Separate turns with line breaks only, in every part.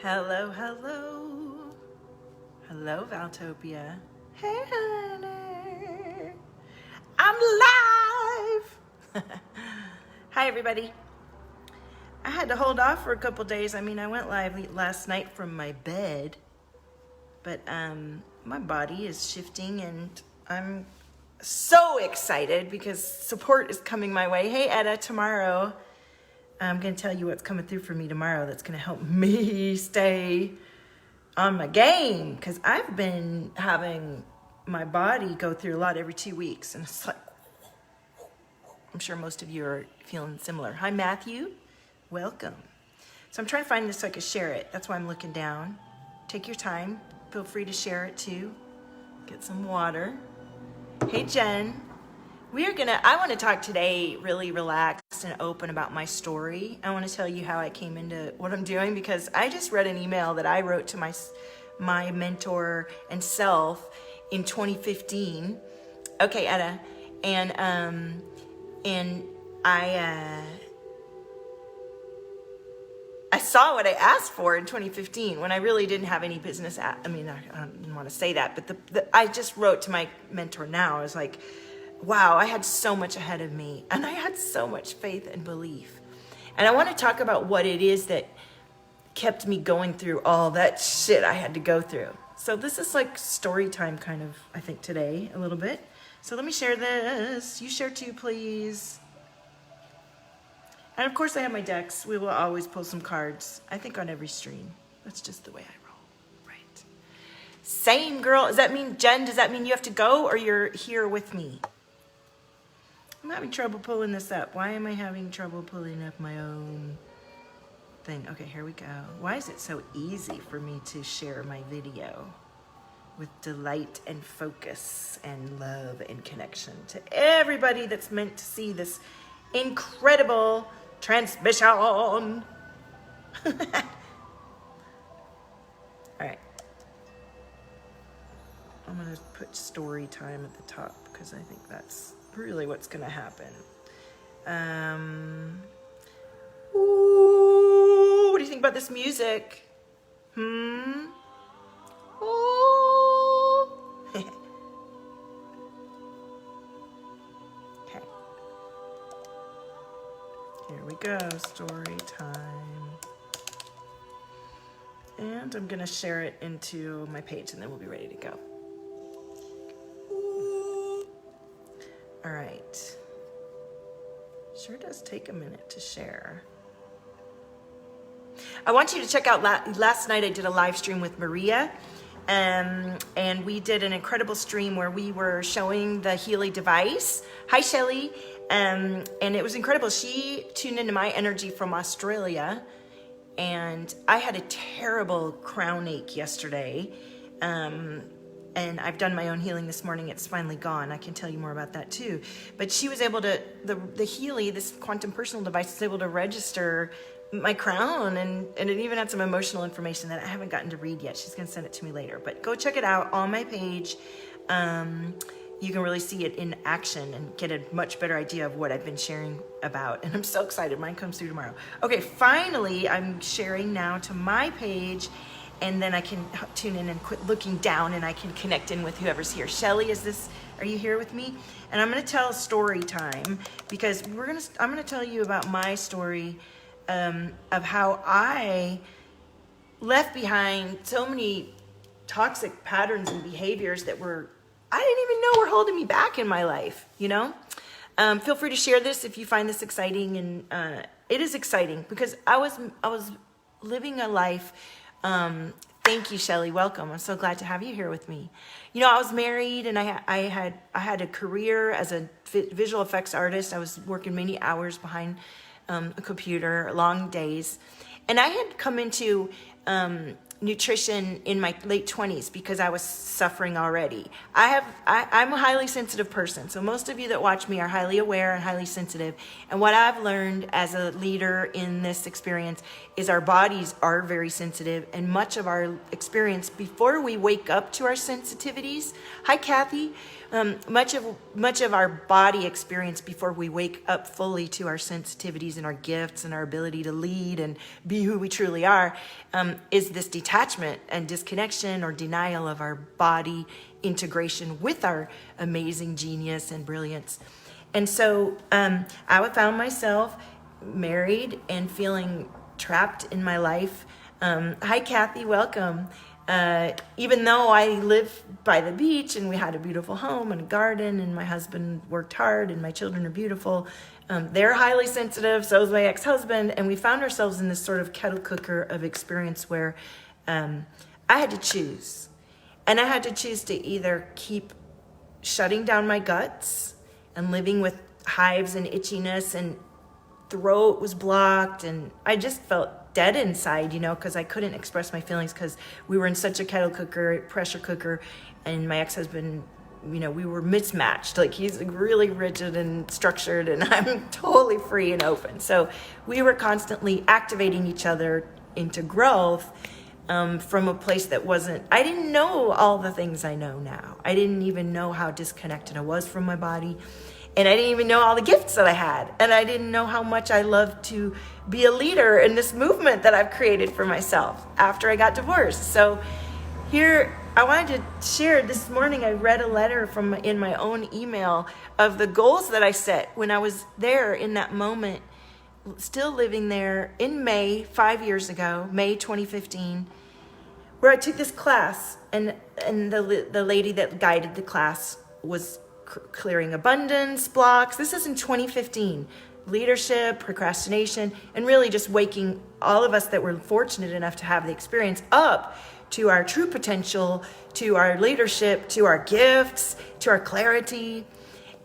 Hello, hello. Hello, Valtopia. Hey, honey. I'm live. Hi, everybody. I had to hold off for a couple days. I went live last night from my bed, but my body is shifting and I'm so excited because support is coming my way. Hey, Etta, tomorrow I'm going to tell you what's coming through for me tomorrow that's going to help me stay on my game, because I've been having my body go through a lot every 2 weeks, and it's like, I'm sure most of you are feeling similar. Hi, Matthew. Welcome. So I'm trying to find this so I can share it. That's why I'm looking down. Take your time. Feel free to share it too. Get some water. Hey, Jen. I want to talk today really relaxed and open about my story. I want to tell you how I came into what I'm doing, because I just read an email that I wrote to my mentor and self in 2015. Okay, Etta. And I saw what I asked for in 2015 when I really didn't have any business. I didn't want to say that, but I just wrote to my mentor now. I was like, wow, I had so much ahead of me, and I had so much faith and belief. And I want to talk about what it is that kept me going through all that shit I had to go through. So this is like story time kind of, I think, today, a little bit. So let me share this. You share too, please. And of course I have my decks. We will always pull some cards, I think, on every stream. That's just the way I roll, right? Same, girl. Does that mean, Jen, does that mean you have to go, or you're here with me? I'm having trouble pulling this up. Why am I having trouble pulling up my own thing? Okay, here we go. Why is it so easy for me to share my video with delight and focus and love and connection to everybody that's meant to see this incredible transmission? All right. I'm going to put story time at the top because I think that's really what's going to happen. Ooh, what do you think about this music? Ooh. Okay. Here we go, story time. And I'm going to share it into my page, and then we'll be ready to go. All right. Sure does take a minute to share. I want you to check out, last night I did a live stream with Maria, and we did an incredible stream where we were showing the Healy device. Hi, Shelly. And it was incredible. She tuned into my energy from Australia, and I had a terrible crown ache yesterday. And I've done my own healing this morning. It's finally gone. I can tell you more about that too. But she was able to, the Healy, this quantum personal device, is able to register my crown, and it even had some emotional information that I haven't gotten to read yet. She's gonna send it to me later. But go check it out on my page. You can really see it in action and get a much better idea of what I've been sharing about. And I'm so excited. Mine comes through tomorrow. Okay, finally, I'm sharing now to my page, and then I can tune in and quit looking down, and I can connect in with whoever's here. Shelly, are you here with me? And I'm gonna tell story time, because I'm gonna tell you about my story of how I left behind so many toxic patterns and behaviors that I didn't even know were holding me back in my life, you know? Feel free to share this if you find this exciting, and it is exciting because I was living a life. Thank you, Shelly. Welcome. I'm so glad to have you here with me. You know, I was married, and I had a career as a visual effects artist. I was working many hours behind a computer, long days, and I had come into nutrition in my late 20s because I was suffering already. I'm a highly sensitive person. So most of you that watch me are highly aware and highly sensitive. And what I've learned as a leader in this experience is our bodies are very sensitive, and much of our experience before we wake up to our sensitivities. Hi, Kathy. Much of our body experience before we wake up fully to our sensitivities and our gifts and our ability to lead and be who we truly are is this detachment and disconnection or denial of our body integration with our amazing genius and brilliance. And so I found myself married and feeling trapped in my life. Hi, Kathy, welcome. Even though I live by the beach and we had a beautiful home and a garden and my husband worked hard and my children are beautiful, they're highly sensitive, so is my ex-husband, and we found ourselves in this sort of kettle cooker of experience where I had to choose. And I had to choose to either keep shutting down my guts and living with hives and itchiness, and throat was blocked, and I just felt dead inside, because I couldn't express my feelings because we were in such a kettle cooker, pressure cooker, and my ex-husband, we were mismatched. Like, he's really rigid and structured, and I'm totally free and open. So we were constantly activating each other into growth from a place that I didn't know all the things I know now. I didn't even know how disconnected I was from my body. And I didn't even know all the gifts that I had. And I didn't know how much I loved to be a leader in this movement that I've created for myself after I got divorced. So here, I wanted to share this morning, I read a letter in my own email of the goals that I set when I was there in that moment, still living there in May, 5 years ago, May 2015, where I took this class, and the lady that guided the class was clearing abundance blocks. This is in 2015. Leadership, procrastination, and really just waking all of us that were fortunate enough to have the experience up to our true potential, to our leadership, to our gifts, to our clarity.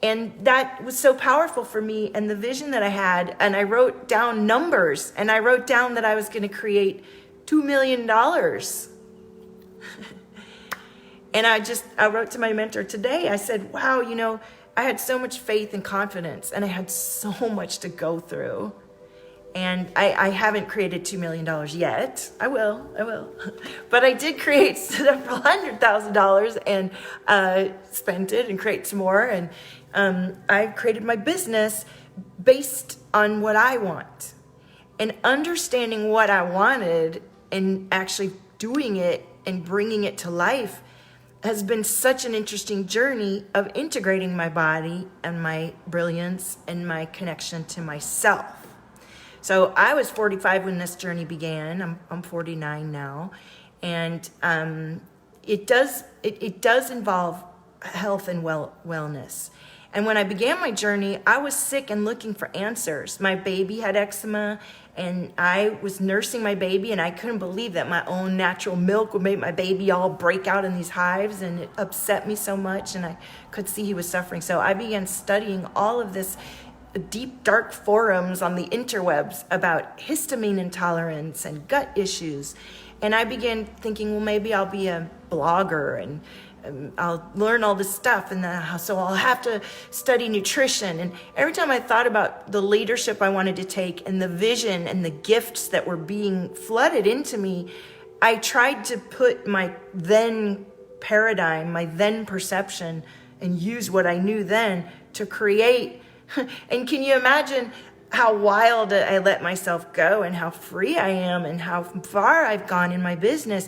And that was so powerful for me, and the vision that I had. And I wrote down numbers, and I wrote down that I was going to create $2 million. And I wrote to my mentor today. I said, wow, I had so much faith and confidence, and I had so much to go through. And I haven't created $2 million yet. I will. But I did create several $100,000 and spent it and create some more. And I created my business based on what I want. And understanding what I wanted and actually doing it and bringing it to life has been such an interesting journey of integrating my body and my brilliance and my connection to myself. So I was 45 when this journey began. I'm 49 now. And it does involve health and wellness. And when I began my journey, I was sick and looking for answers. My baby had eczema, and I was nursing my baby, and I couldn't believe that my own natural milk would make my baby all break out in these hives, and it upset me so much, and I could see he was suffering. So I began studying all of this deep, dark forums on the interwebs about histamine intolerance and gut issues. And I began thinking, well, maybe I'll be a blogger, and I'll learn all this stuff, and so I'll have to study nutrition. And every time I thought about the leadership I wanted to take and the vision and the gifts that were being flooded into me, I tried to put my then paradigm, my then perception, and use what I knew then to create. And can you imagine how wild I let myself go, and how free I am, and how far I've gone in my business?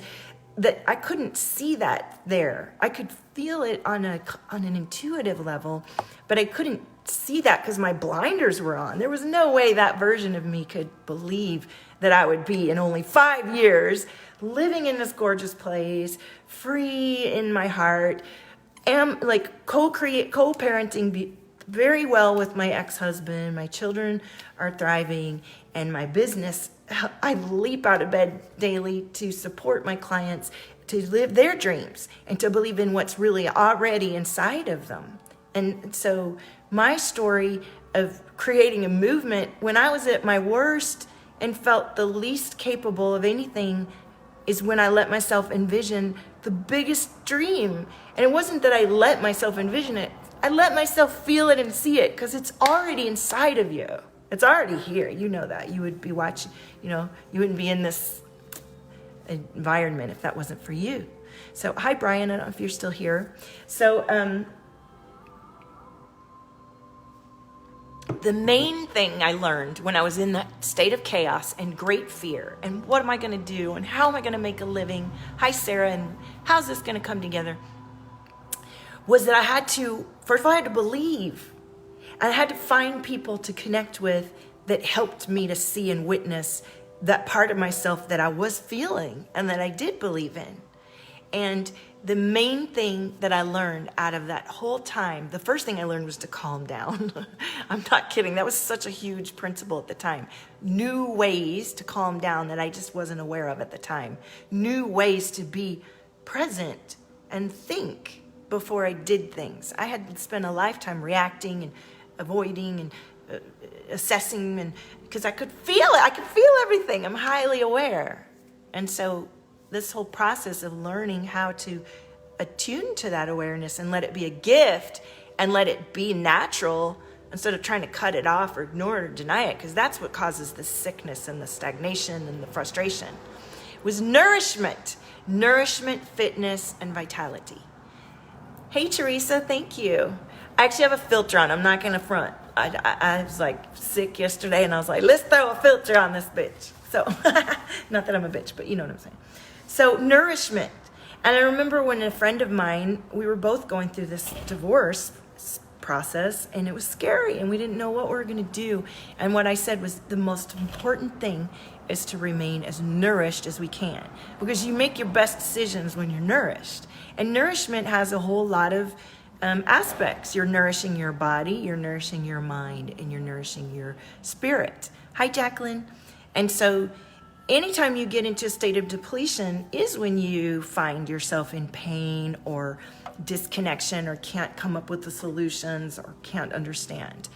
That I couldn't see that there. I could feel it on an intuitive level, but I couldn't see that because my blinders were on. There was no way that version of me could believe that I would be in only 5 years living in this gorgeous place, free in my heart, am like co-parenting very well with my ex-husband. My children are thriving, and my business, I leap out of bed daily to support my clients to live their dreams and to believe in what's really already inside of them. And so my story of creating a movement when I was at my worst and felt the least capable of anything is when I let myself envision the biggest dream. And it wasn't that I let myself envision it. I let myself feel it and see it, because it's already inside of you. It's already here. You know that. You would be watching, you wouldn't be in this environment if that wasn't for you. So, hi, Brian. I don't know if you're still here. So, the main thing I learned when I was in that state of chaos and great fear, and what am I going to do, and how am I going to make a living? Hi, Sarah, and how's this going to come together? Was that I had to, first of all, I had to believe. And I had to find people to connect with that helped me to see and witness that part of myself that I was feeling and that I did believe in. And the main thing that I learned out of that whole time, the first thing I learned was to calm down. I'm not kidding. That was such a huge principle at the time. New ways to calm down that I just wasn't aware of at the time. New ways to be present and think before I did things. I had spent a lifetime reacting and avoiding and assessing, and because I could feel it. I could feel everything. I'm highly aware. And so this whole process of learning how to attune to that awareness and let it be a gift and let it be natural instead of trying to cut it off or ignore it or deny it, because that's what causes the sickness and the stagnation and the frustration, was nourishment, fitness, and vitality. Hey, Teresa, thank you. I actually have a filter on. I'm not going to front. I was like sick yesterday, and I was like, let's throw a filter on this bitch. So, not that I'm a bitch, but you know what I'm saying. So, nourishment. And I remember when a friend of mine, we were both going through this divorce process, and it was scary, and we didn't know what we were going to do. And what I said was the most important thing is to remain as nourished as we can, because you make your best decisions when you're nourished. And nourishment has a whole lot of aspects. You're nourishing your body, you're nourishing your mind, and you're nourishing your spirit. Hi, Jacqueline. And so anytime you get into a state of depletion is when you find yourself in pain or disconnection or can't come up with the solutions or can't understand.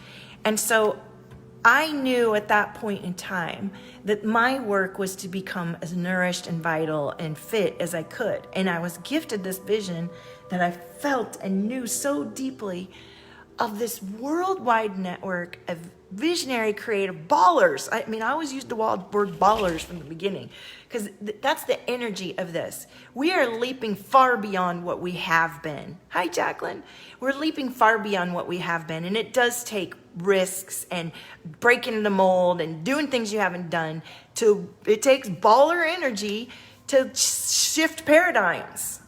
And so I knew at that point in time that my work was to become as nourished and vital and fit as I could. And I was gifted this vision that I felt and knew so deeply of this worldwide network of visionary creative ballers. I mean, I always used the word ballers from the beginning, because that's the energy of this. We are leaping far beyond what we have been. Hi, Jacqueline. We're leaping far beyond what we have been, and it does take risks and breaking the mold and doing things you haven't done. It takes baller energy to shift paradigms.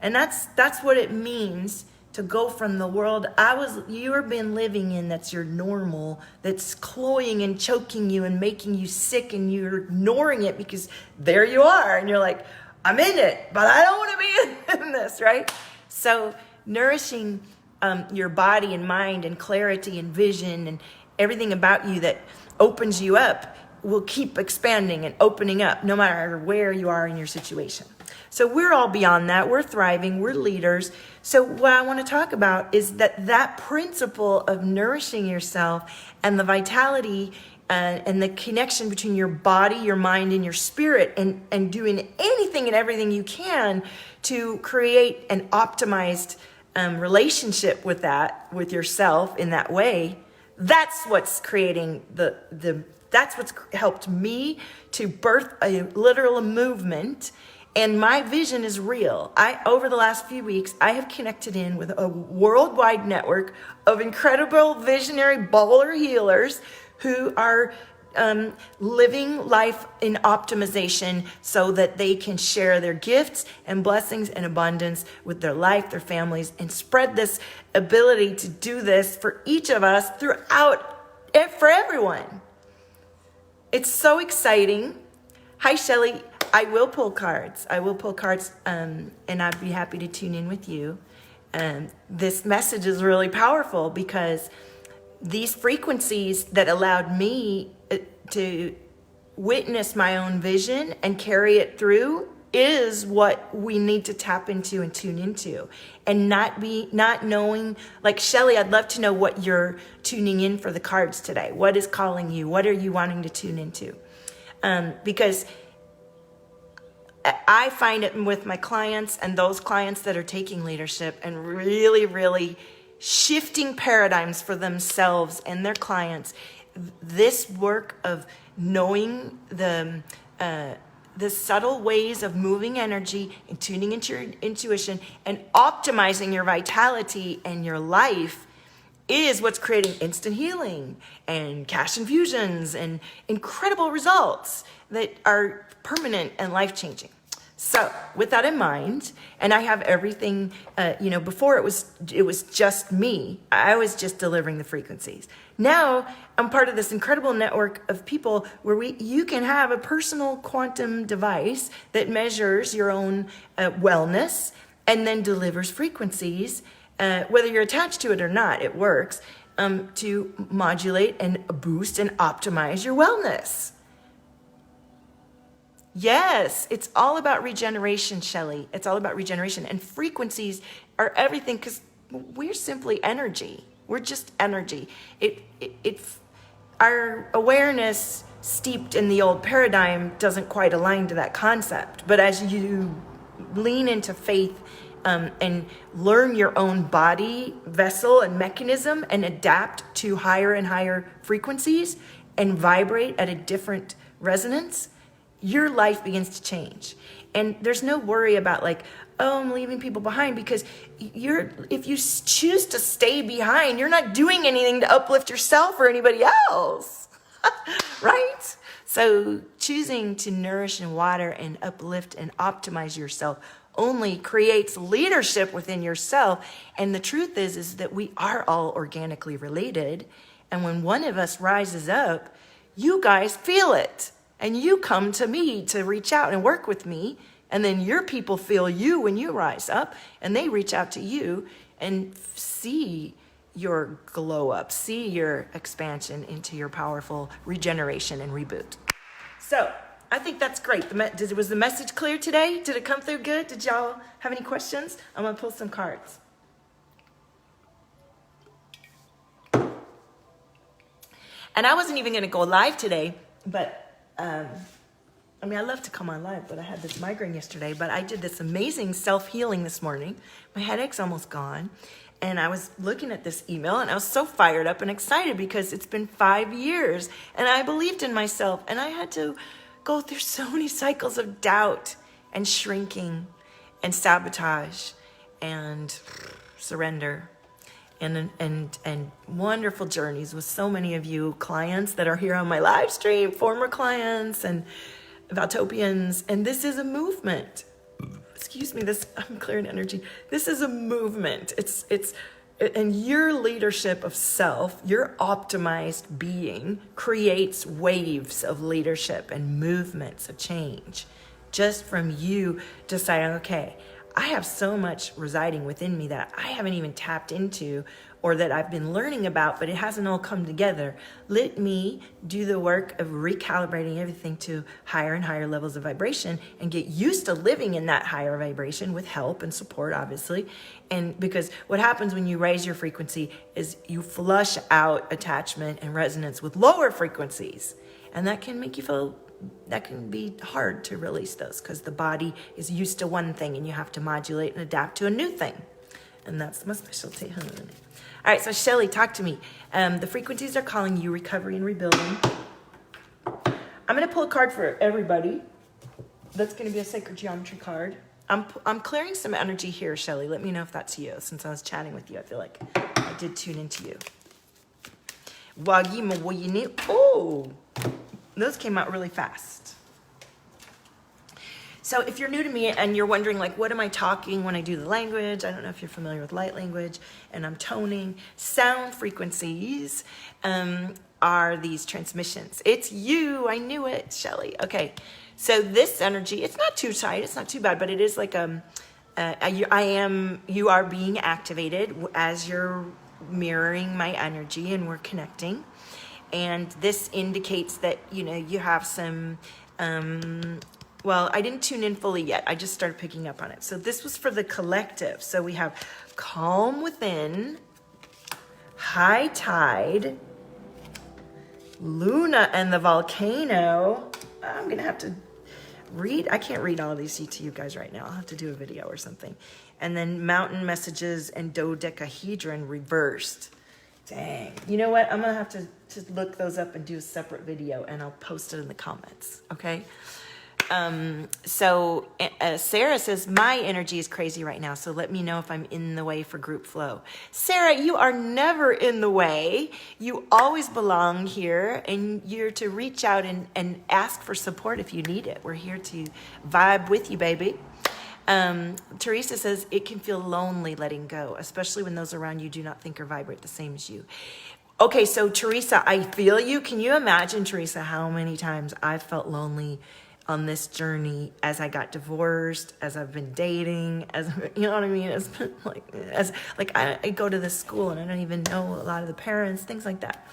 And that's what it means to go from the world you've been living in, that's your normal, that's cloying and choking you and making you sick, and you're ignoring it because there you are, and you're like, I'm in it, but I don't want to be in this, right? So nourishing your body and mind and clarity and vision and everything about you that opens you up will keep expanding and opening up no matter where you are in your situation. So we're all beyond that. We're thriving. We're leaders. So what I want to talk about is that principle of nourishing yourself and the vitality and the connection between your body, your mind, and your spirit, and doing anything and everything you can to create an optimized relationship with yourself in that way. That's what's creating that's what's helped me to birth a literal movement. And my vision is real. Over the last few weeks, I have connected in with a worldwide network of incredible visionary baller healers who are living life in optimization so that they can share their gifts and blessings and abundance with their life, their families, and spread this ability to do this for each of us for everyone. It's so exciting. Hi, Shelly. I will pull cards. And I'd be happy to tune in with you. This message is really powerful because these frequencies that allowed me to witness my own vision and carry it through is what we need to tap into and tune into, and not knowing, like Shelly, I'd love to know what you're tuning in for the cards today. What is calling you? What are you wanting to tune into? Because I find it with my clients and those clients that are taking leadership and really, really shifting paradigms for themselves and their clients, this work of knowing the subtle ways of moving energy and tuning into your intuition and optimizing your vitality and your life is what's creating instant healing and cash infusions and incredible results that are permanent and life-changing. So with that in mind, and I have everything, before it was just me. I was just delivering the frequencies. Now I'm part of this incredible network of people where you can have a personal quantum device that measures your own wellness and then delivers frequencies, whether you're attached to it or not, it works, to modulate and boost and optimize your wellness. Yes, it's all about regeneration, Shelley. It's all about regeneration. And frequencies are everything because we're simply energy. We're just energy. Our awareness steeped in the old paradigm doesn't quite align to that concept. But as you lean into faith and learn your own body, vessel, and mechanism and adapt to higher and higher frequencies and vibrate at a different resonance, your life begins to change. And there's no worry about like, oh, I'm leaving people behind, because if you choose to stay behind, you're not doing anything to uplift yourself or anybody else, right? So choosing to nourish and water and uplift and optimize yourself only creates leadership within yourself. And the truth is that we are all organically related. And when one of us rises up, you guys feel it. And you come to me to reach out and work with me. And then your people feel you when you rise up, and they reach out to you and see your glow up, see your expansion into your powerful regeneration and reboot. So I think that's great. Was the message clear today? Did it come through good? Did y'all have any questions? I'm going to pull some cards. And I wasn't even going to go live today, but I love to come on live, but I had this migraine yesterday, but I did this amazing self-healing this morning. My headache's almost gone. And I was looking at this email and I was so fired up and excited because it's been 5 years and I believed in myself, and I had to go through so many cycles of doubt and shrinking and sabotage and surrender and wonderful journeys with so many of you clients that are here on my live stream, former clients and Valtopians. And this is a movement. Excuse me, I'm clearing energy. This is a movement. And your leadership of self, your optimized being creates waves of leadership and movements of change. Just from you deciding, okay, I have so much residing within me that I haven't even tapped into or that I've been learning about, but it hasn't all come together. Let me do the work of recalibrating everything to higher and higher levels of vibration and get used to living in that higher vibration with help and support, obviously. And because what happens when you raise your frequency is you flush out attachment and resonance with lower frequencies. And that can make you feel, that can be hard to release those because the body is used to one thing and you have to modulate and adapt to a new thing. And that's my specialty. All right, so Shelley, talk to me. The frequencies are calling you recovery and rebuilding. I'm going to pull a card for everybody. That's going to be a sacred geometry card. I'm clearing some energy here, Shelley. Let me know if that's you. Since I was chatting with you, I feel like I did tune into you. Oh, those came out really fast. So if you're new to me and you're wondering, like, what am I talking when I do the language? I don't know if you're familiar with light language, and I'm toning. Sound frequencies are these transmissions. It's you. I knew it, Shelley. Okay. So this energy, it's not too tight. It's not too bad, but it is like you are being activated as you're mirroring my energy and we're connecting. And this indicates that, you have some, well, I didn't tune in fully yet. I just started picking up on it. So this was for the collective. So we have calm within, high tide, Luna and the volcano. I'm going to have to read. I can't read all of these to you guys right now. I'll have to do a video or something. And then mountain messages and dodecahedron reversed. Dang. You know what? I'm going to have to look those up and do a separate video, and I'll post it in the comments. Okay? So Sarah says, my energy is crazy right now, so let me know if I'm in the way for group flow. Sarah, you are never in the way. You always belong here, and you're to reach out and ask for support if you need it. We're here to vibe with you, baby. Teresa says, it can feel lonely letting go, especially when those around you do not think or vibrate the same as you. Okay, so Teresa, I feel you. Can you imagine, Teresa, how many times I've felt lonely on this journey as I got divorced, as I've been dating, as you know what I mean? As I go to this school and I don't even know a lot of the parents, things like that.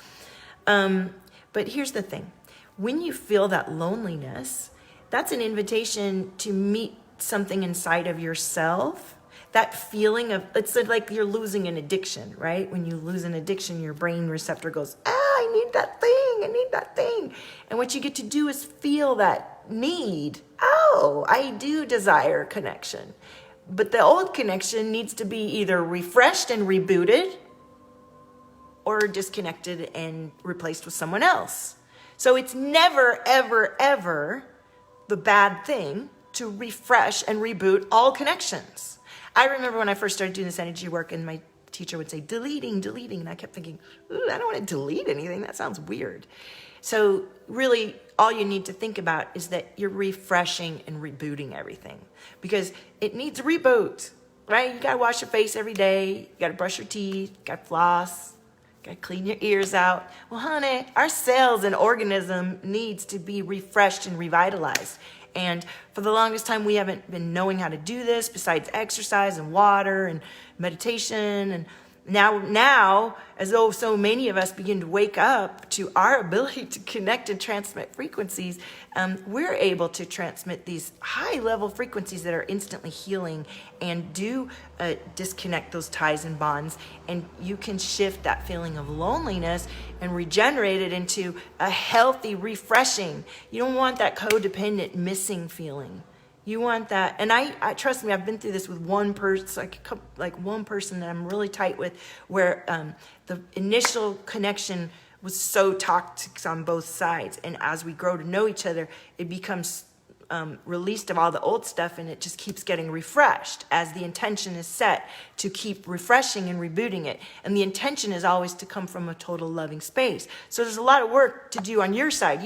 But here's the thing. When you feel that loneliness, that's an invitation to meet something inside of yourself. That feeling of, it's like you're losing an addiction, right? When you lose an addiction, your brain receptor goes, I need that thing, I need that thing. And what you get to do is feel that need. Oh, I do desire connection. But the old connection needs to be either refreshed and rebooted or disconnected and replaced with someone else. So it's never, ever, ever the bad thing to refresh and reboot all connections. I remember when I first started doing this energy work and my teacher would say, deleting. And I kept thinking, I don't want to delete anything. That sounds weird. So really all you need to think about is that you're refreshing and rebooting everything because it needs a reboot, right? You got to wash your face every day. You got to brush your teeth, you got to floss, got to clean your ears out. Well, honey, our cells and organism needs to be refreshed and revitalized. And for the longest time, we haven't been knowing how to do this besides exercise and water and meditation. And now, as though so many of us begin to wake up to our ability to connect and transmit frequencies, we're able to transmit these high-level frequencies that are instantly healing and do disconnect those ties and bonds. And you can shift that feeling of loneliness and regenerate it into a healthy, refreshing. You don't want that codependent, missing feeling. You want that, and I trust me, I've been through this with one person, like one person that I'm really tight with, where the initial connection was so toxic on both sides, and as we grow to know each other, it becomes released of all the old stuff, and it just keeps getting refreshed as the intention is set to keep refreshing and rebooting it. And the intention is always to come from a total loving space. So there's a lot of work to do on your side.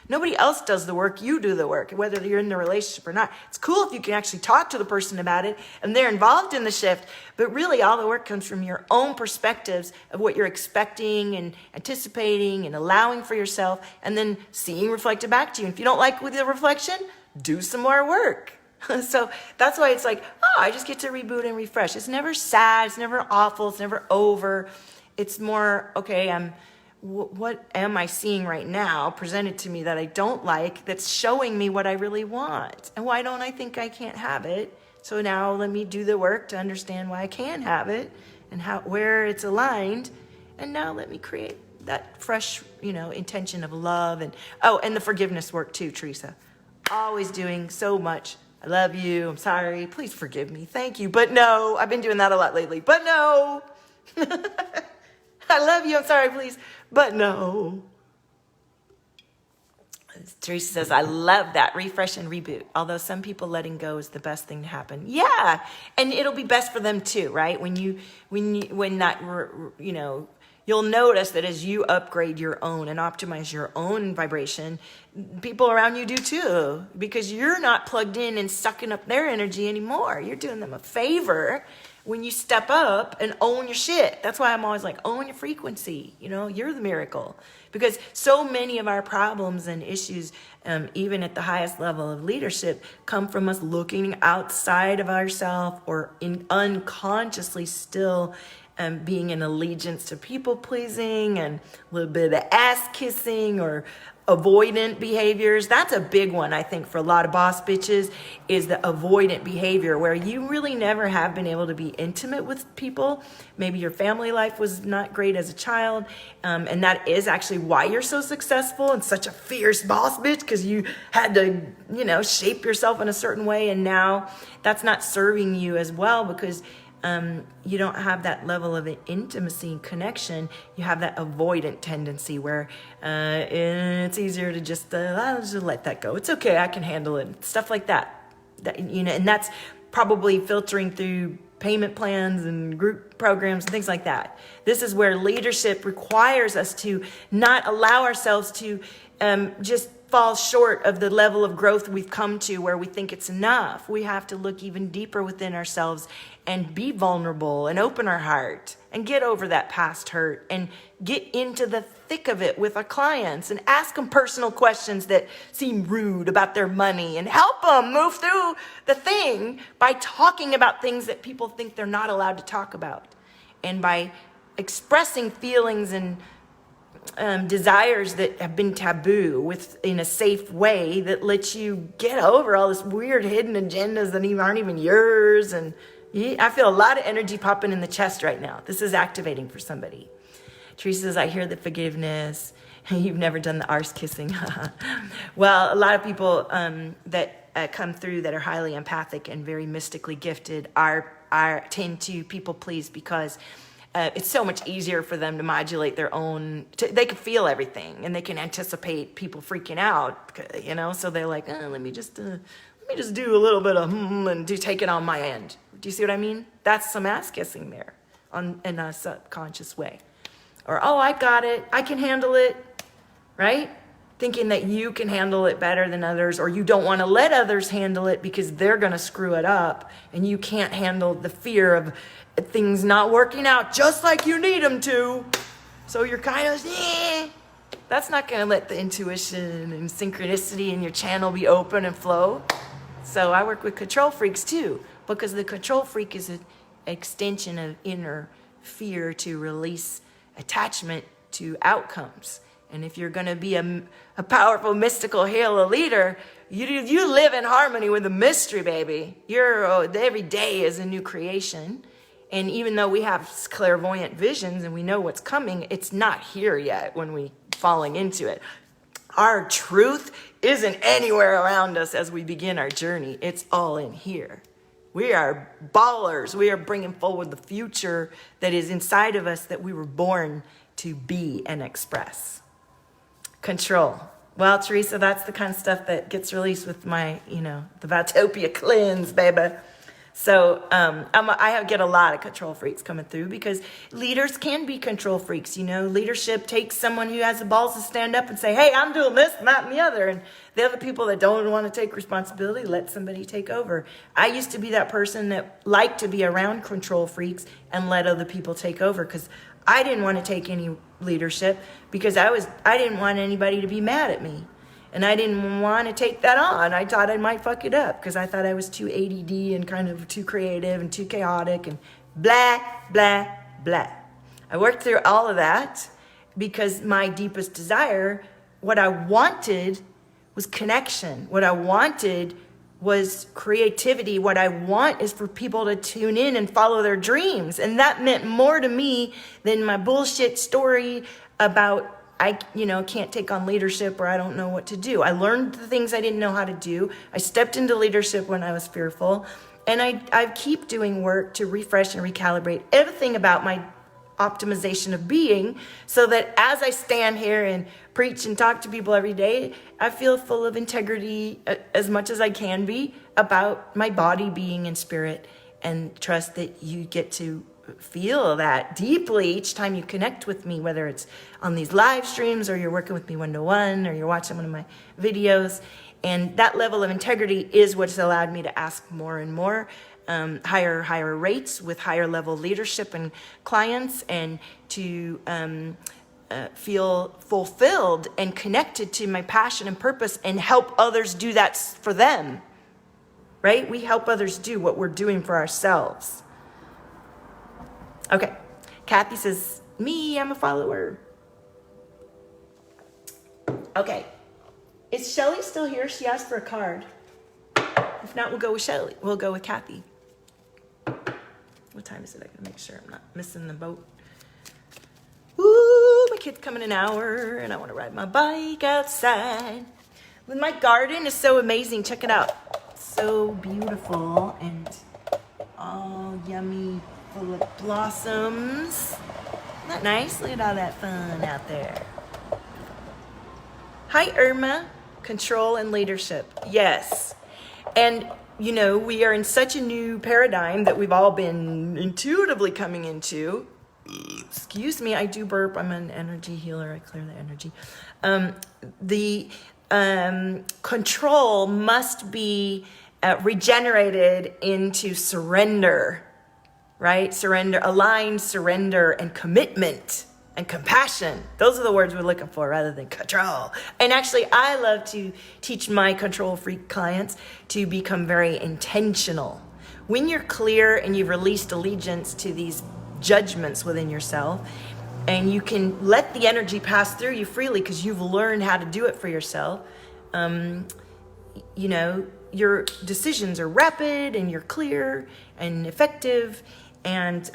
Nobody else does the work, you do the work, whether you're in the relationship or not. It's cool if you can actually talk to the person about it and they're involved in the shift, but really all the work comes from your own perspectives of what you're expecting and anticipating and allowing for yourself, and then seeing reflected back to you. And if you don't like with the reflection, do some more work. So that's why it's like, I just get to reboot and refresh. It's never sad. It's never awful. It's never over. It's more, okay, what am I seeing right now presented to me that I don't like, that's showing me what I really want? And why don't I think I can't have it? So now let me do the work to understand why I can have it and where it's aligned. And now let me create that fresh, intention of love. And the forgiveness work too, Teresa. Always doing so much. I love you. I'm sorry. Please forgive me. Thank you. But no, I've been doing that a lot lately. But no. I love you. I'm sorry, please. But no. Teresa says, I love that. Refresh and reboot. Although some people letting go is the best thing to happen. Yeah. And it'll be best for them too, right? You'll notice that as you upgrade your own and optimize your own vibration, people around you do too, because you're not plugged in and sucking up their energy anymore. You're doing them a favor when you step up and own your shit. That's why I'm always like, own your frequency. You're the miracle. Because so many of our problems and issues, even at the highest level of leadership, come from us looking outside of ourselves or unconsciously still being in allegiance to people pleasing and a little bit of ass kissing or avoidant behaviors. That's a big one, I think, for a lot of boss bitches, is the avoidant behavior where you really never have been able to be intimate with people. Maybe your family life was not great as a child, and that is actually why you're so successful and such a fierce boss bitch, because you had to, shape yourself in a certain way, and now that's not serving you as well because you don't have that level of intimacy and connection. You have that avoidant tendency where it's easier to just, I'll just let that go. It's okay, I can handle it. Stuff like that. And that's probably filtering through payment plans and group programs and things like that. This is where leadership requires us to not allow ourselves to just fall short of the level of growth we've come to where we think it's enough. We have to look even deeper within ourselves and be vulnerable and open our heart and get over that past hurt and get into the thick of it with our clients and ask them personal questions that seem rude about their money and help them move through the thing by talking about things that people think they're not allowed to talk about, and by expressing feelings and desires that have been taboo in a safe way that lets you get over all this weird hidden agendas that aren't even yours. And I feel a lot of energy popping in the chest right now. This is activating for somebody. Teresa says, I hear the forgiveness. You've never done the arse kissing. Well, a lot of people that come through that are highly empathic and very mystically gifted tend to people please because it's so much easier for them to modulate their own. They can feel everything and they can anticipate people freaking out, So they're like, let me just do a little bit of and take it on my end. Do you see what I mean? That's some ass kissing there, in a subconscious way. Or, oh, I got it. I can handle it, right? Thinking that you can handle it better than others, or you don't want to let others handle it because they're going to screw it up, and you can't handle the fear of things not working out just like you need them to. So you're kind of, that's not going to let the intuition and synchronicity in your channel be open and flow. So I work with control freaks too, because the control freak is an extension of inner fear to release attachment to outcomes. And if you're going to be a powerful, mystical, halo leader, you live in harmony with the mystery, baby. Every day is a new creation. And even though we have clairvoyant visions and we know what's coming, it's not here yet when we're falling into it. Our truth isn't anywhere around us as we begin our journey. It's all in here. We are ballers. We are bringing forward the future that is inside of us that we were born to be and express. Control. Well, Teresa, that's the kind of stuff that gets released with my, the Valtopia cleanse, baby. So I get a lot of control freaks coming through because leaders can be control freaks. Leadership takes someone who has the balls to stand up and say, hey, I'm doing this, that, and the other. And the other people that don't want to take responsibility, let somebody take over. I used to be that person that liked to be around control freaks and let other people take over because I didn't want to take any leadership because I didn't want anybody to be mad at me. And I didn't want to take that on. I thought I might fuck it up because I thought I was too ADD and kind of too creative and too chaotic and blah, blah, blah. I worked through all of that because my deepest desire, what I wanted was connection. What I wanted was creativity. What I want is for people to tune in and follow their dreams. And that meant more to me than my bullshit story about I can't take on leadership or I don't know what to do. I learned the things I didn't know how to do. I stepped into leadership when I was fearful. And I keep doing work to refresh and recalibrate everything about my optimization of being so that as I stand here and preach and talk to people every day, I feel full of integrity as much as I can be about my body, being, and spirit, and trust that you get to feel that deeply each time you connect with me, whether it's on these live streams or you're working with me one-to-one or you're watching one of my videos. And that level of integrity is what's allowed me to ask more and more, higher rates with higher level leadership and clients, and to feel fulfilled and connected to my passion and purpose and help others do that for them, right? We help others do what we're doing for ourselves. Okay, Kathy says, I'm a follower. Okay, is Shelly still here? She asked for a card. If not, we'll go with Shelly. We'll go with Kathy. What time is it? I gotta make sure I'm not missing the boat. Ooh, my kid's coming in an hour, and I want to ride my bike outside. My garden is so amazing. Check it out. So beautiful and all yummy, full of blossoms. Isn't that nice? Look at all that fun out there. Hi, Irma. Control and leadership. Yes. And, you know, we are in such a new paradigm that we've all been intuitively coming into. Excuse me, I do burp. I'm an energy healer. I clear the energy. The control must be regenerated into surrender, right? Surrender, aligned surrender and commitment and compassion. Those are the words we're looking for rather than control. And actually, I love to teach my control freak clients to become very intentional. When you're clear and you've released allegiance to these judgments within yourself, and you can let the energy pass through you freely because you've learned how to do it for yourself, you know, your decisions are rapid and you're clear and effective, and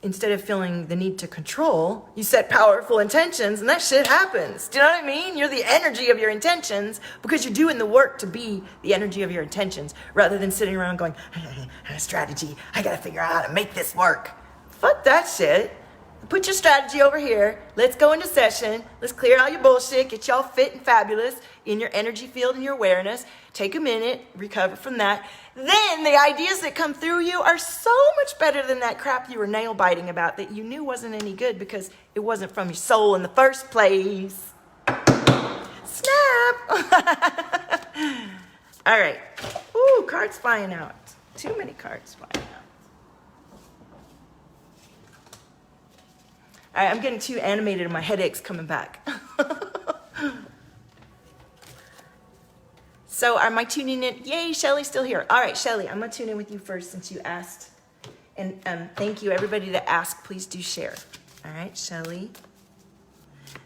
instead of feeling the need to control, you set powerful intentions and that shit happens. Do you know what I mean? You're the energy of your intentions because you're doing the work to be the energy of your intentions rather than sitting around going, strategy, I gotta figure out how to make this work. Fuck that shit. Put your strategy over here. Let's go into session. Let's clear all your bullshit. Get y'all fit and fabulous in your energy field and your awareness. Take a minute, recover from that. Then the ideas that come through you are so much better than that crap you were nail biting about that you knew wasn't any good because it wasn't from your soul in the first place. Snap! All right. Ooh, cards flying out. Too many cards flying out. All right, I'm getting too animated and my headache's coming back. So am I tuning in? Yay, Shelly's still here. All right, Shelly, I'm going to tune in with you first since you asked. And thank you, everybody that asked. Please do share. All right, Shelly.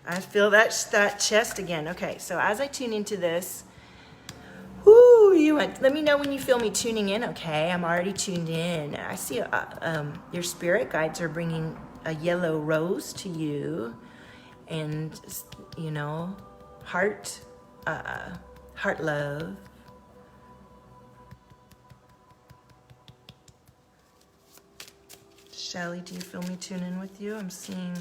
I feel that chest again. Okay, so as I tune into this, let me know when you feel me tuning in, okay? I'm already tuned in. I see your spirit guides are bringing a yellow rose to you, and you know, heart love. Shelly, do you feel me tune in with you? I'm seeing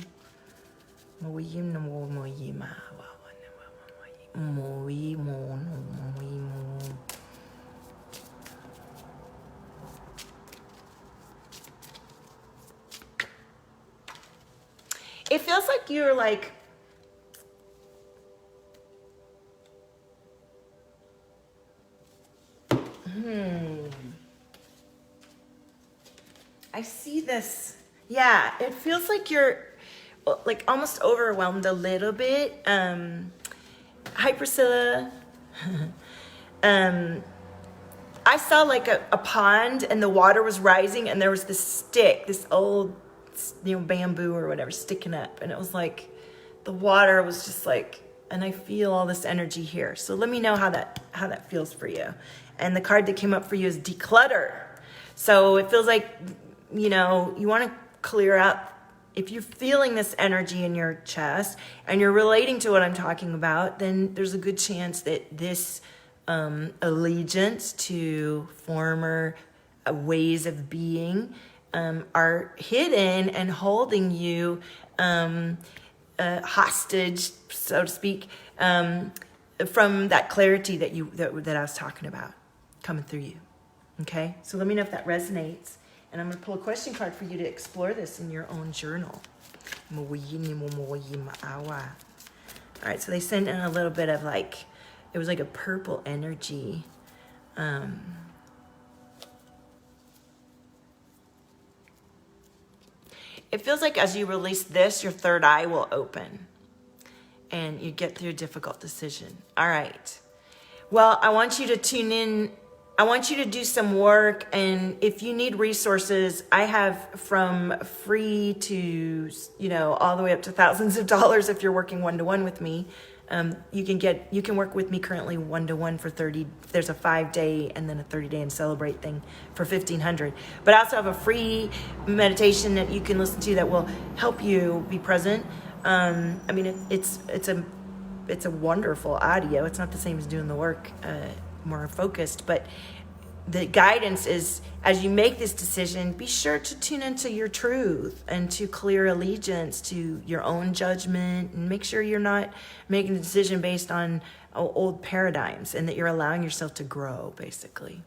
it feels like you're like I see this. Yeah, it feels like you're like almost overwhelmed a little bit. Hi, Priscilla. I saw like a pond and the water was rising and there was this stick, this old, you know, bamboo or whatever sticking up. And it was like, the water was just like, and I feel all this energy here. So let me know how that feels for you. And the card that came up for you is declutter. So it feels like, you know, you want to clear out. If you're feeling this energy in your chest and you're relating to what I'm talking about, then there's a good chance that this allegiance to former ways of being are hidden and holding you hostage, so to speak, from that clarity that I was talking about coming through you. Okay, so let me know if that resonates. And I'm going to pull a question card for you to explore this in your own journal. All right, so they sent in a little bit of like, it was like a purple energy. It feels like as you release this, your third eye will open and you get through a difficult decision. All right. Well, I want you to tune in. I want you to do some work, and if you need resources, I have from free to, you know, all the way up to thousands of dollars if you're working one-to-one with me. You can work with me currently one-to-one for 30. There's a 5-day and then a 30-day and celebrate thing for $1,500. But I also have a free meditation that you can listen to that will help you be present. I mean, it's a wonderful audio. It's not the same as doing the work, more focused, but the guidance is, as you make this decision, be sure to tune into your truth and to clear allegiance to your own judgment, and make sure you're not making the decision based on old paradigms, and that you're allowing yourself to grow, basically.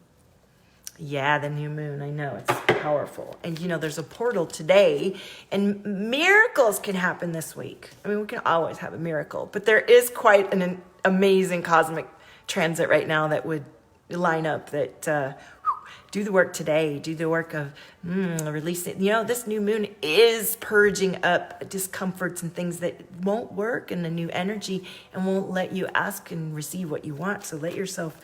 Yeah, the new moon, I know, it's powerful. And there's a portal today, and miracles can happen this week. I mean, we can always have a miracle, but there is quite an amazing cosmic transit right now that would line up, that do the work today, do the work of releasing. This new moon is purging up discomforts and things that won't work in the new energy and won't let you ask and receive what you want. So let yourself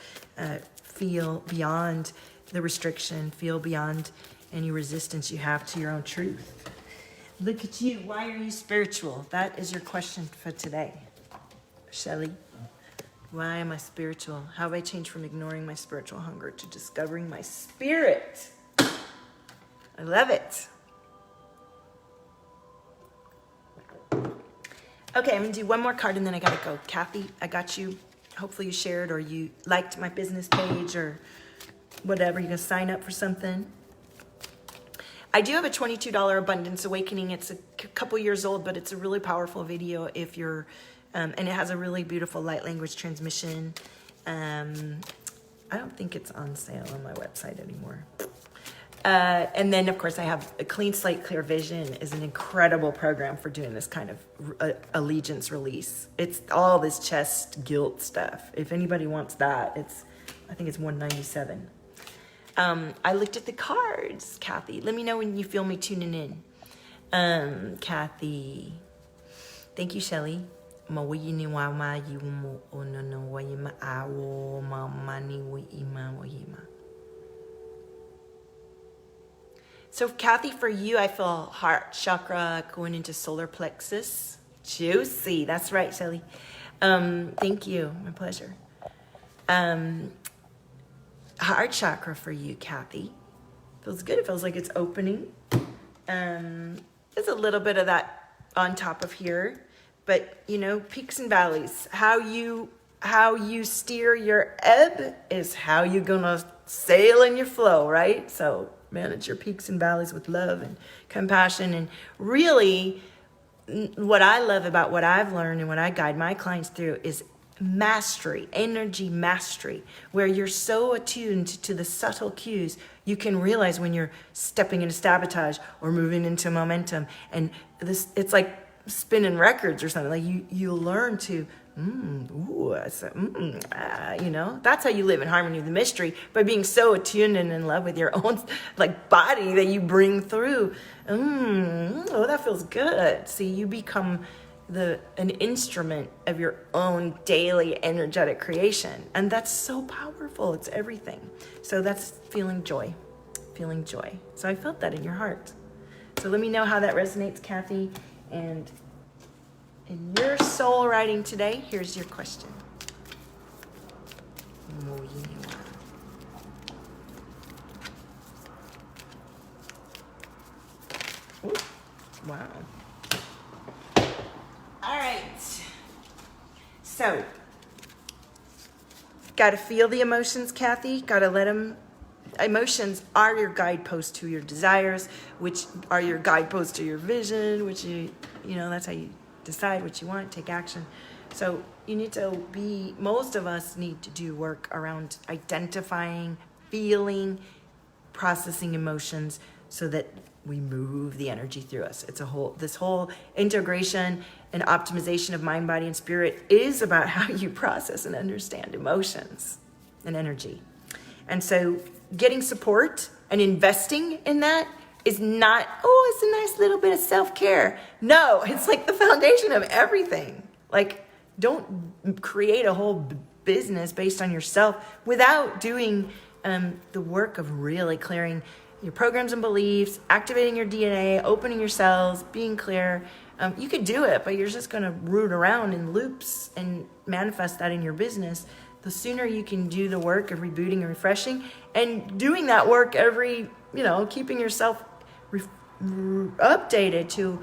feel beyond the restriction, feel beyond any resistance you have to your own truth. Look at you. Why are you spiritual? That is your question for today. Shelley. Why am I spiritual? How have I changed from ignoring my spiritual hunger to discovering my spirit? I love it. Okay, I'm going to do one more card and then I got to go. Kathy, I got you. Hopefully you shared or you liked my business page or whatever. You're going to sign up for something. I do have a $22 Abundance Awakening. It's a couple years old, but it's a really powerful video if you're... and it has a really beautiful light language transmission. I don't think it's on sale on my website anymore. And then, of course, I have a Clean Slate Clear Vision is an incredible program for doing this kind of allegiance release. It's all this chest guilt stuff. If anybody wants that, I think it's $197. I looked at the cards, Kathy. Let me know when you feel me tuning in. Kathy. Thank you, Shelley. So Kathy, for you, I feel heart chakra going into solar plexus. Juicy. That's right, Shelley. Thank you. My pleasure. Heart chakra for you, Kathy. Feels good. It feels like it's opening. There's a little bit of that on top of here. But, peaks and valleys. How you steer your ebb is how you're going to sail in your flow, right? So manage your peaks and valleys with love and compassion. And really, what I love about what I've learned and what I guide my clients through is mastery, energy mastery, where you're so attuned to the subtle cues, you can realize when you're stepping into sabotage or moving into momentum. And it's like spinning records or something. Like you learn to that's how you live in harmony with the mystery, by being so attuned and in love with your own body that you bring through. That feels good. See, you become an instrument of your own daily energetic creation, and that's so powerful. It's everything. So that's feeling joy. So I felt that in your heart. So let me know how that resonates, Kathy. And in your soul writing today, here's your question. Ooh, wow. All right. So, got to feel the emotions, Kathy. Got to let them. Emotions are your guideposts to your desires, which are your guideposts to your vision, which that's how you decide what you want, take action. So you need to most of us need to do work around identifying, feeling, processing emotions so that we move the energy through us. It's this whole integration and optimization of mind, body, and spirit is about how you process and understand emotions and energy. And so getting support and investing in that is not, it's a nice little bit of self-care. No, it's like the foundation of everything. Don't create a whole business based on yourself without doing the work of really clearing your programs and beliefs, activating your DNA, opening your cells, being clear. You could do it, but you're just going to root around in loops and manifest that in your business. The sooner you can do the work of rebooting and refreshing, and doing that work every, keeping yourself updated to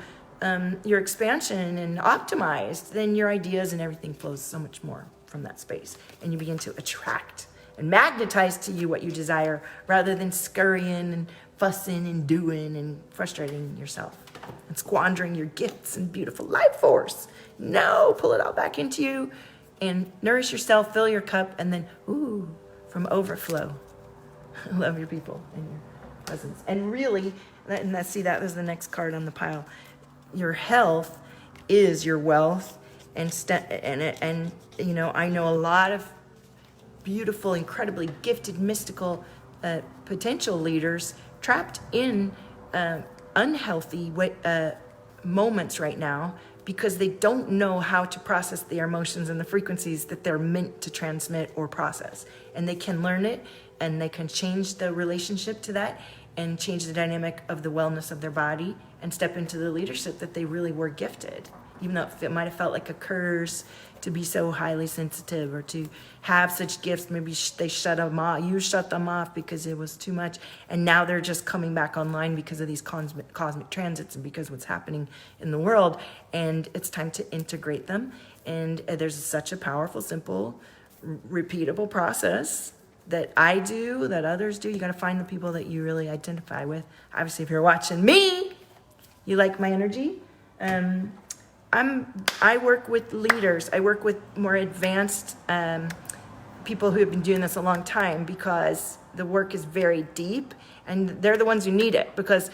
your expansion and optimized, then your ideas and everything flows so much more from that space. And you begin to attract and magnetize to you what you desire rather than scurrying and fussing and doing and frustrating yourself and squandering your gifts and beautiful life force. No, pull it all back into you and nourish yourself, fill your cup, and then, ooh, from overflow. Love your people and your presence. And really, and that was the next card on the pile. Your health is your wealth. And you know, I know a lot of beautiful, incredibly gifted, mystical, potential leaders trapped in unhealthy moments right now because they don't know how to process their emotions and the frequencies that they're meant to transmit or process. And they can learn it, and they can change the relationship to that and change the dynamic of the wellness of their body and step into the leadership that they really were gifted. Even though it might have felt like a curse to be so highly sensitive or to have such gifts, maybe they shut them off. You shut them off because it was too much, and now they're just coming back online because of these cosmic transits and because what's happening in the world. And it's time to integrate them. And there's such a powerful, simple, repeatable process that I do, that others do. You got to find the people that you really identify with. Obviously, if you're watching me, you like my energy. I work with leaders. I work with more advanced people who have been doing this a long time because the work is very deep, and they're the ones who need it because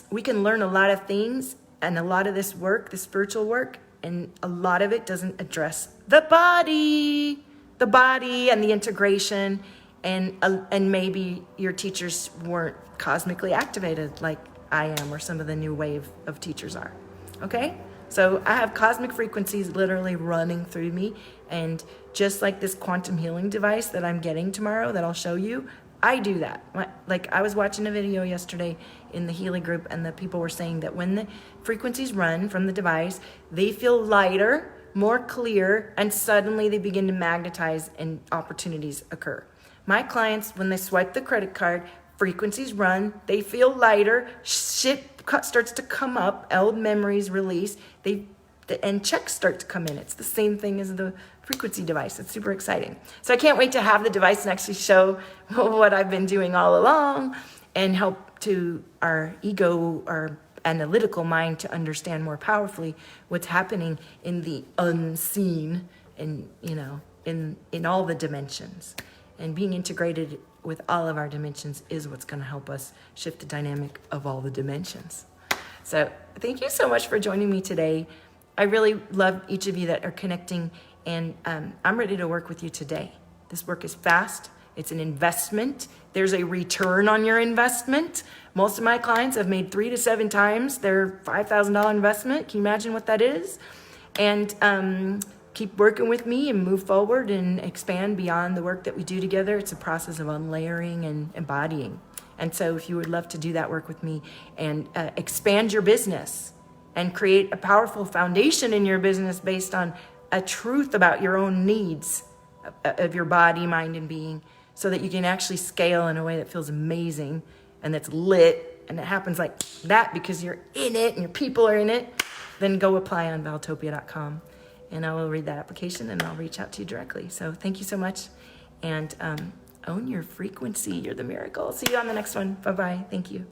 we can learn a lot of things, and a lot of this work, the spiritual work, and a lot of it doesn't address the body and the integration, and maybe your teachers weren't cosmically activated like I am or some of the new wave of teachers are. Okay? So I have cosmic frequencies literally running through me, and just like this quantum healing device that I'm getting tomorrow that I'll show you, I do that. Like I was watching a video yesterday in the Healing group, and the people were saying that when the frequencies run from the device, they feel lighter, more clear, and suddenly they begin to magnetize and opportunities occur. My clients, when they swipe the credit card, frequencies run, they feel lighter, shit starts to come up, old memories release, and checks start to come in. It's the same thing as the frequency device. It's super exciting. So I can't wait to have the device and actually show what I've been doing all along and help to our ego, our analytical mind, to understand more powerfully what's happening in the unseen and, you know, in all the dimensions. And being integrated with all of our dimensions is what's going to help us shift the dynamic of all the dimensions. So thank you so much for joining me today. I really love each of you that are connecting, and I'm ready to work with you today. This work is fast. It's an investment. There's a return on your investment. Most of my clients have made 3 to 7 times their $5,000 investment. Can you imagine what that is? And keep working with me and move forward and expand beyond the work that we do together. It's a process of unlayering and embodying. And so if you would love to do that work with me and expand your business and create a powerful foundation in your business based on a truth about your own needs of your body, mind, and being, so that you can actually scale in a way that feels amazing and that's lit, and it happens like that because you're in it and your people are in it, then go apply on Valtopia.com. And I will read that application and I'll reach out to you directly. So thank you so much. And own your frequency. You're the miracle. See you on the next one. Bye-bye. Thank you.